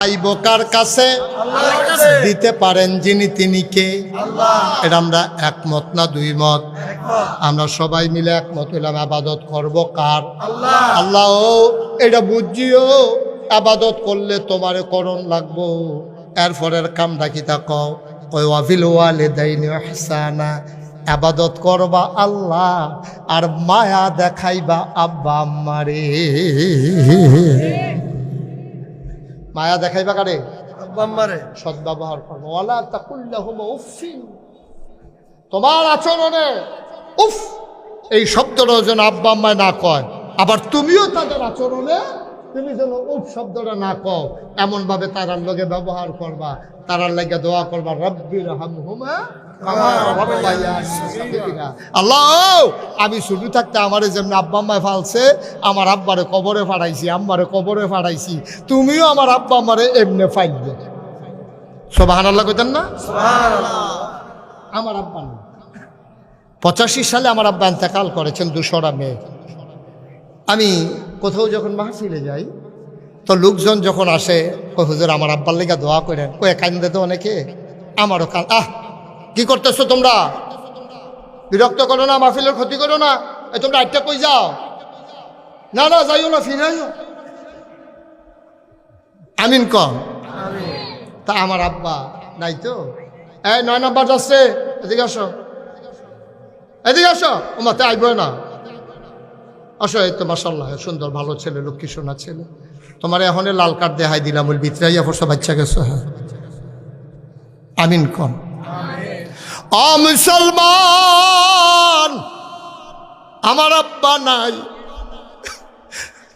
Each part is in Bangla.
কার কাছে দিতে পারেন যিনি তিনি কে এটা আমরা একমত না দুই মত আমরা সবাই মিলে একমত হইলাম ইবাদত করব কার আল্লাহ এটা বুঝিও ইবাদত করলে তোমারে করণ লাগবো এরপরের কামটা কি তা কও কই ওয়াফিল ওয়ালিদাইনি ইহসানা ইবাদত করবা আল্লাহ আর মায়া দেখাইবা আব্বা আম্মারে মায়া দেখাইবা কারে আব্বা আম্মারে সদ্ব্যবহার করবো ওয়ালা তাকুল লাহুমা উফিন তোমার আচরণে উফ এই শব্দটা যেন আব্বা আম্মায় না কয় আবার তুমিও তাদের আচরণে তুমি যেন উফ শব্দটা না কও এমন ভাবে তারার লগে ব্যবহার করবা তারার লাগে দোয়া করবা রব্বির হামহুমা আল্লাহ আমি শুধু থাকতে আমারে যেমন আব্বা আম্মায় ফালছে আমার আব্বারে কবরে ফাড়াইছি আম্মারে কবরে ফাড়াইছি তুমিও আমার আব্বা আম্মারে এমনে ফাইলবে সুবহানাল্লাহ কইতেন না আমার আব্বা না 85 সালে আমার আব্বা ইন্তেকাল করেছেন 200টা মেয়ে আমি কোথাও যখন মাহফিলে যাই তো লোকজন যখন আসে কই হুজুর আমার আব্বার লেগে দোয়া করেন কই কান্দে তো অনেকে আমারও কি করতেছো তোমরা বিরক্ত করো না মাহফিলের ক্ষতি করো না তোমরা একটা কই যাও না না যাইও না ফিরাইও আমিন কম তা আমার আব্বা নাই তো এই 9 নাম্বার যাচ্ছে এদিকে আসো ও মাতে আইব না আসো এই তো মাশাআল্লাহ সুন্দর ভালো ছেলে লক্ষ্মী সোনা ছেলে তোমার এখন লাল কার্ড দেখাই দিলাম ওই ভিতরাইয়া ফসা বাচ্চা গেছো হ্যাঁ আমিন কম মুসলমান আমার আব্বা নাই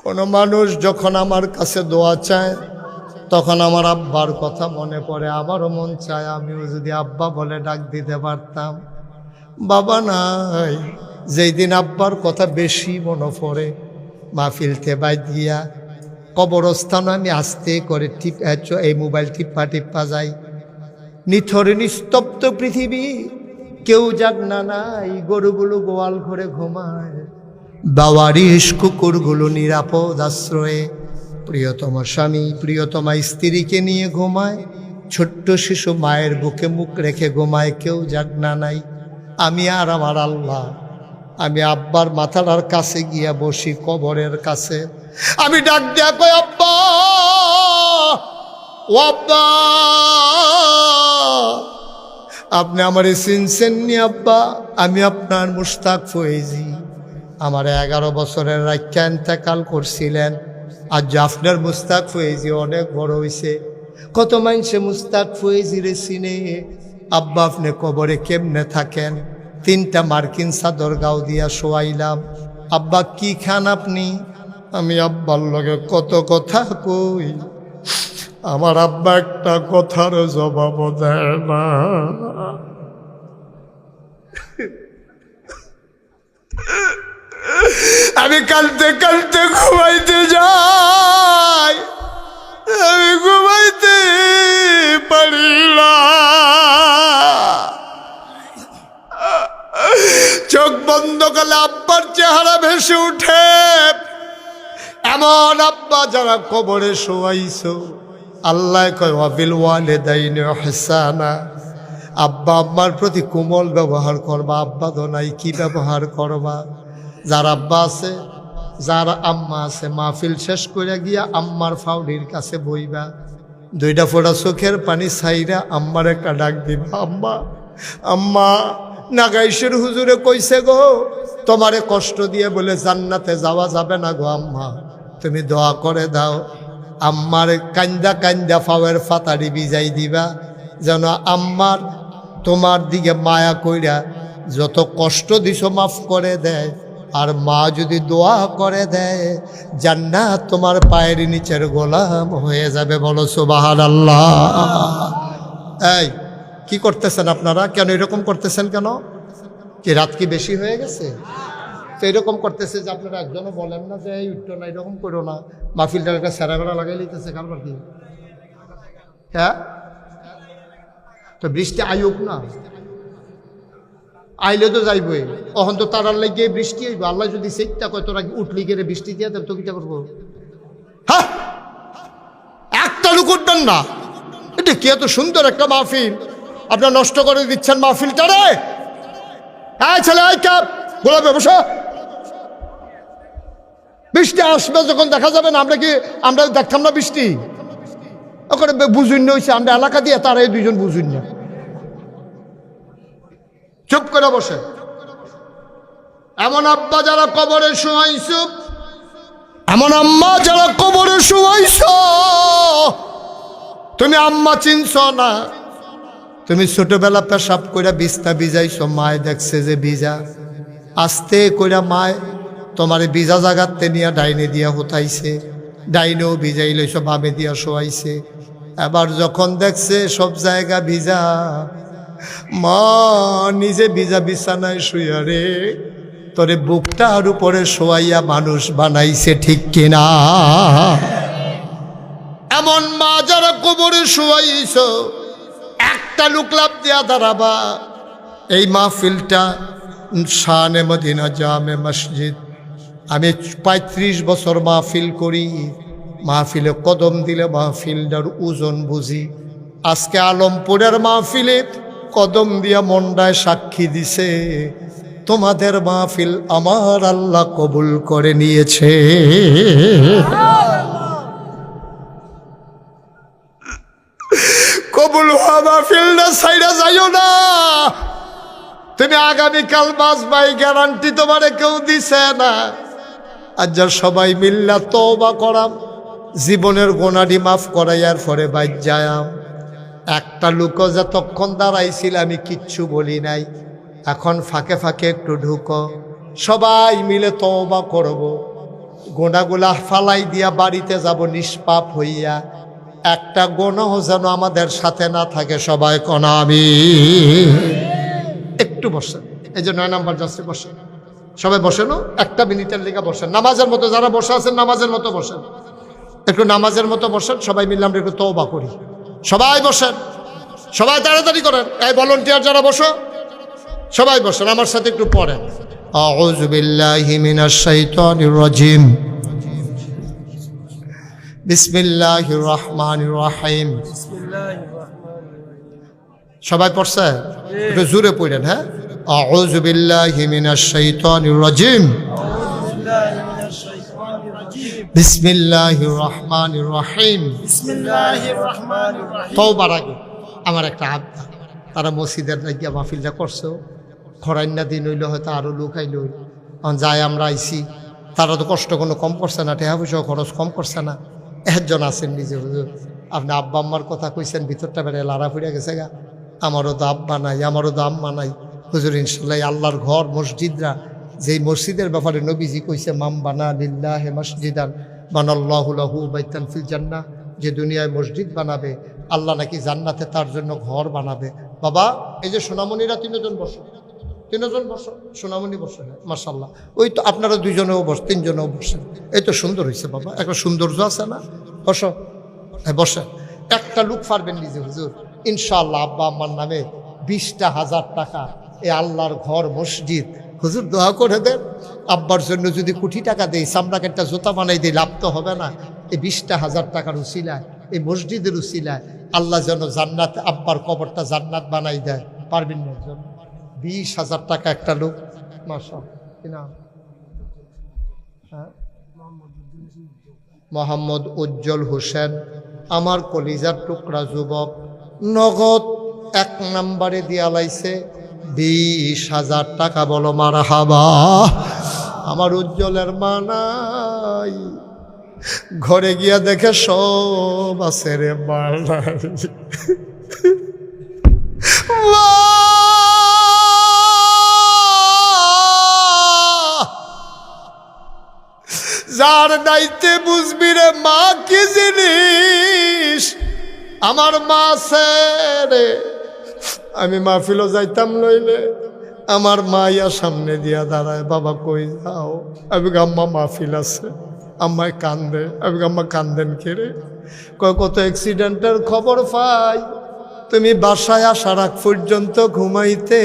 কোন মানুষ যখন আমার কাছে দোয়া চায় তখন আমার আব্বার কথা মনে পড়ে আমারও মন চায় আমিও যদি আব্বা বলে ডাক দিতে পারতাম বাবা নাই যেই দিন আব্বার কথা বেশি মনে পড়ে মাহফিলতে বাই দিয়া কবরস্থান আমি আস্তে করে এই মোবাইল টিপ্পা যাই নিথরে নিস্তব্ধ পৃথিবী কেউ জাগনা নাই গরুগুলো গোয়াল ঘরে ঘুমায় বাওয়ারিশ কুকুরগুলো নিরাপদ আশ্রয়ে প্রিয়তম স্বামী প্রিয়তমা স্ত্রীকে নিয়ে ঘুমায় ছোট্ট শিশু মায়ের বুকে মুখ রেখে ঘুমায় কেউ জাগনা নাই আমি আর আমার আল্লাহ আমি আব্বার মাথাটার কাছে গিয়া বসি কবরের কাছে আমি ডাক দিয়া কই আব্বা ও আব্বা আপনি আমারে চিনছেন নি আব্বা আমি আপনার মুশতাক ফয়েজি আমার 11 বছরের রাইখা ইন্তেকাল করছিলেন আজ আপনার মুশতাক ফয়েজি অনেক বড় হইছে কত মানুষে মুশতাক ফয়েজি রে চিনে আব্বা আপনি কবরে কেমনে থাকেন 3টা মার্কিন চাদর গাও দিয়া শোয়াইলাম আব্বা কি খান আপনি আমি আব্বার লগে কত কথা কই আমার আব্বা একটা কথার জবাব দেয় না আমি কালতে কালতে ঘুমাইতে যাই আমি ঘুমাইতে পারি না চোখ বন্ধ করলে আব্বার চেহারা ভেসে উঠে এমন আব্বা যারা কবরে শোয়াইছো আল্লাহ কয় ওয়াবিল ওয়ালিদাইনি ইহসানা আব্বা আম্মার প্রতি কোমল ব্যবহার করবা আব্বা তো নাই কি ব্যবহার করবা যার আব্বা আছে যার আম্মা আছে মাহফিল শেষ করে গিয়া আম্মার ফাউলির কাছে বইবা 2টা ফোঁটা চোখের পানি ছাইরা আম্মার একটা ডাক দিবা আম্মা আম্মা নাগাইশের হুজুরে কইছে গো তোমারে কষ্ট দিয়ে বলে জান্নাতে যাওয়া যাবে না গো আম্মা তুমি দোয়া করে দাও আম্মার কান্দা কান্দা ফাওয়ের ফাতারি বিজাই দিবা যেন আম্মার তোমার দিকে মায়া কইরা যত কষ্ট দিছো মাফ করে দেয় আর মা যদি দোয়া করে দেয় জান্নাত তোমার পায়ের নিচের গোলাম হয়ে যাবে বলো সুবহানাল্লাহ এই কি করতেছেন আপনারা কেন এরকম করতেছেন কেন কি রাত কি বেশি হয়ে গেছে তো এরকম করতেছে যে আপনারা একজনও বলেন না যে এই উঠতো না এরকম করো না মাহফিলটার একটা সেরাবেলা লাগাই লিতেছে কারবার কি হ্যাঁ তো বৃষ্টি আইউক না আইলে তো যাইবই অহন তো তারার লাগে বৃষ্টি হইব আল্লাহ যদি সেইটা কয় তোরা উঠলি গেলে বৃষ্টি দিয়ে তো কিটা করবো হ্যাঁ একটা লুক উঠবেন না। এটা কি এত সুন্দর একটা মাহফিল, আপনার নষ্ট করে দিচ্ছেন মাহফিলটা রে। হ্যাঁ ছেলে, আই কাপ গোলাপে বসো। বৃষ্টি আসবে যখন দেখা যাবে না, আমরা দেখতাম না বৃষ্টি? ওখানে বুঝুন হয়েছে, আমরা এলাকা দিয়ে তারা এই দুইজন বুঝুন না, চুপ করে বসে। এমন আব্বা যারা কবরে শুয়াইছ, এমন আম্মা যারা কবরে শুয়াইছ, তুমি আম্মা চিনছ না। তুমি ছোটবেলা পেশাব কইরা বিছনা ভিজাইছ, মায় দেখছে যে ভিজা, আস্তে কইরা মায় তোমারে ভিজা জাগাতে নিয়ে ডাইনে দিয়া হতাইছে, ডাইনেও ভিজাই লইছ, বামে দিয়া শোয়াইছে। এবার যখন দেখছে সব জায়গা ভিজা, মা নিজে ভিজা বিছানায় শুইয়া রে তোরে বুকটার উপরে শোয়াইয়া মানুষ বানাইছে, ঠিক কিনা? এমন মা যারা কবরে শোয়াইছ, একটা লোক লাভ দিয়া দাঁড়াবা। এই মাহফিলটা শানে মদিনা জামে মসজিদ, আমি 35 বছর মাহফিল করি। মাহফিলে কদম দিলে মাহফিলটার ওজন বুঝি। আজকে আলমপুরের মাহফিলে কদম দিয়া মন্ডায় সাক্ষী দিছে, তোমাদের মাহফিল আমার আল্লাহ কবুল করে নিয়েছে। কবুল হওয়া মাহফিলটা ছাইড়া যাইও না। তুমি আগামীকাল বাঁচবাই, গ্যারান্টি তোমারে কেউ দিছে না। আর যার সবাই মিল্লা তওবা করাম, জীবনের গোনাডি মাফ করাইয়ার পরে বাইর যায়াম। একটা লোক যতক্ষণ দাঁড়াইছিল আমি কিচ্ছু বলি নাই, এখন ফাঁকে ফাঁকে একটু ঢুকো, সবাই মিলে তওবা করব, গোনাগুলা ফালাই দিয়া বাড়িতে যাব নিষ্পাপ হইয়া। একটা গোনাহ যেন আমাদের সাথে না থাকে, সবাই কোন আমিন। একটু বসেন, এই যে 9 নাম্বার যাচ্ছে, বসেন সবাই, বসেন, 1 মিনিটের লেগে বসেন, নামাজের মতো যারা বসে আছেন নামাজের মতো বসেন, একটু নামাজের মতো বসেন। সবাই মিললাম একটু তওবা করি, সবাই বসেন, সবাই তাড়াতাড়ি করেন। এই ভলান্টিয়ার যারা বসো সবাই বসেন, আমার সাথে একটু পড়েন। আউযু বিল্লাহি মিনাশ শাইতানির রাজিম, বিসমিল্লাহির রহমানির রহিম। সবাই পড়ছে? একটু জোরে পড়েন। হ্যাঁ, আউযু বিল্লাহি মিনাশ শাইতানির রাজিম, বিসমিল্লাহির রহমানির রহিম। তওবার আগে আমার একটা আবদার, তারা মসজিদের লাগিয়া মাহফিলটা করছো, খরাইন্না দিন হইলে হয়তো আরো লোক আইল, যায় আমরা আইছি, তারা তো কষ্ট কোনো কম করছে না, টাকা পয়সা খরচ কম করছে না। একজন আছেন নিজে, হুজুর আপনি আব্বা আম্মার কথা কইছেন, ভিতরটা বেড়ে লাড়া ফুড়ে গেছে গা, আমারও তো আব্বা নাই, আমারও তো আম্মা নাই। হুজুর ইনশাল্লাহ আল্লাহর ঘর মসজিদরা, যেই মসজিদের ব্যাপারে নবীজি কইছে, মাম বানা লিল্লাহি মসজিদান বানাল্লাহু লাহু বাইতান ফিল জান্নাহ, যে দুনিয়ায় মসজিদ বানাবে আল্লাহ নাকি জান্নাতে তার জন্য ঘর বানাবে। বাবা এই যে সোনামণিরা 3 জন বসো, 3 জন বসো, সোনামণি বসো। হ্যাঁ মাশাআল্লাহ, ওই তো আপনারা 2 জনেও বস, 3 জনেও বসেন, এই তো সুন্দর হয়েছে বাবা, একটা সৌন্দর্য আছে না? বসো, হ্যাঁ বসেন। একটা লোক পারবেন নিজে, হুজুর ইনশাআল্লাহ আব্বা আম্মার নামে 20,000 টাকা এ আল্লাহর ঘর মসজিদ, হুজুর দোয়া করে দেন। আব্বার জন্য যদি কোটি টাকা দেই, সামরাকে একটা জুতা বানাই দিই, লাভ তো হবে না? এই 20,000 টাকার উসিলায়, এই মসজিদের উসিলায় আল্লাহ যেন জান্নাত, আব্বার কবরটা জান্নাত বানাই দেয়। পারবেন না? 20,000 টাকা একটা লোক, মাশাআল্লাহ। কি নাম? হ্যাঁ, মোহাম্মদ উজ্জ্বল হোসেন, আমার কলিজার টুকরা যুবক, নগদ 1 নম্বরে দিয়া লাইছে 20,000 টাকা। বলো মারহাবা। আমার উজ্জ্বলের মা নাই, ঘরে গিয়া দেখে সব আছে রে, যার দায়িত্বে বুঝবি রে মা কি জিনিস। আমার মা আছে রে, আমি মাহফিলও যাইতাম নইলে আমার মাইয়া সামনে দিয়া দাঁড়ায়, বাবা কই যাও? আমি আম্মা মাহফিল আছে, আম্মায় কান্দে। আমি আম্মা কান্দেন কে রে? কত অ্যাক্সিডেন্টের খবর পাই, তুমি বাসায় আসার আগ পর্যন্ত ঘুমাইতে